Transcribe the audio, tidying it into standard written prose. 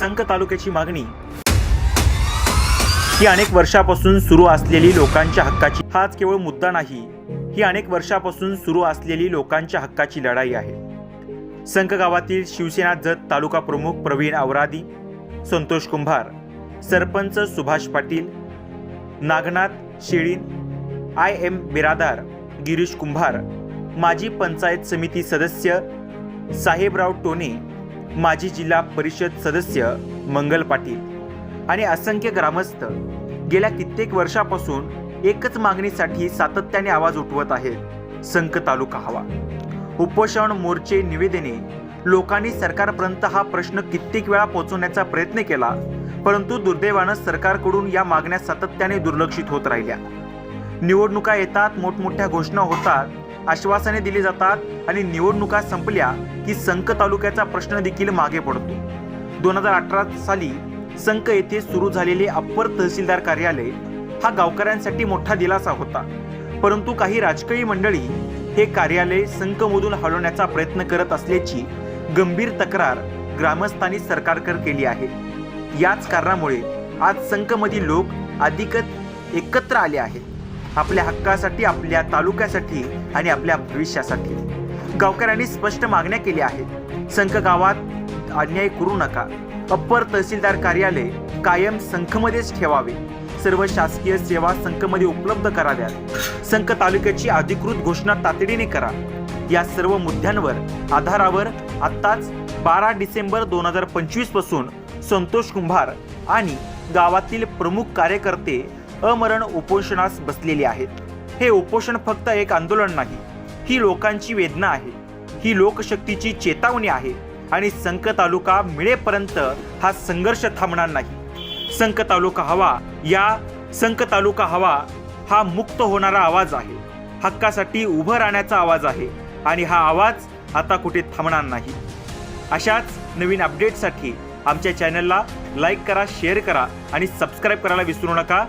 संक तालुक्याची मागणी ही अनेक वर्षापासून सुरू असलेली लोकांच्या हक्काची हाच केवळ मुद्दा नाही, ही अनेक वर्षापासून सुरू असलेली लोकांच्या हक्काची लढाई आहे। संक गावातील शिवसेना जत तालुका प्रमुख प्रवीण आवरादी, संतोष कुंभार, सरपंच सुभाष पाटील, नागनाथ शेळीन, IM बिरादार गिरीश कुंभार, माजी पंचायत समिती सदस्य साहेबराव टोने, माजी जिल्हा परिषद सदस्य मंगल पाटील आणि असंख्य ग्रामस्थ गेल्या कित्येक वर्षापासून एकच मागणीसाठी सातत्याने आवाज उठवत आहेत। संक तालुका हवा। उपोषण, मोर्चे, निवेदने लोकांनी सरकारपर्यंत हा प्रश्न कित्येक वेळा पोहोचवण्याचा प्रयत्न केला, परंतु दुर्दैवानं सरकारकडून या मागण्या सातत्याने दुर्लक्षित होत राहिल्या। निवडणुका येतात, मोठमोठ्या घोषणा होतात, आश्वासने दिली जातात आणि निवडणुका संपल्या की संक तालुक्याचा प्रश्न देखील मागे पडतो। 2018 साली संक येथे सुरू झालेले अप्पर तहसीलदार कार्यालय हा गावकऱ्यांसाठी मोठा दिलासा होता, परंतु काही राजकीय मंडळी हे कार्यालय संकमधून हलवण्याचा प्रयत्न करत असल्याची गंभीर तक्रार ग्रामस्थांनी सरकारकडे केली आहे। याच कारणामुळे आज संकमधील लोक अधिकच एकत्र आले आहेत, आपल्या हक्कासाठी, आपल्या तालुक्यासाठी आणि आपल्या भविष्यासाठी। गावकऱ्यांनी स्पष्ट मागण्या केल्या आहेत। संक गावात अन्याय करू नका, अप्पर तहसीलदार कार्यालय कायम संकमध्येच ठेवावे, सर्व शासकीय सेवा संकमध्ये उपलब्ध कराव्यात, संक तालुक्याची अधिकृत घोषणा तातडीने करा। या सर्व मुद्द्यांवर आधारावर आत्ताच 12 डिसेंबर 2025 पासून संतोष कुंभार आणि गावातील प्रमुख कार्यकर्ते अमरण उपोषणास बसलेले आहेत। हे उपोषण फक्त एक आंदोलन नाही, ही लोकांची वेदना आहे, ही लोकशक्तीची चेतावणी आहे आणि संक तालुका मिळेपर्यंत हा संघर्ष थांबणार नाही। संक तालुका हवा, या संक तालुका हवा हा मुक्त होणारा आवाज आहे, हक्कासाठी उभं राहण्याचा आवाज आहे आणि हा आवाज आता कुठे थांबणार नाही। अशाच नवीन अपडेटसाठी आमच्या चॅनलला लाईक करा, शेअर करा आणि सबस्क्राईब करायला विसरू नका।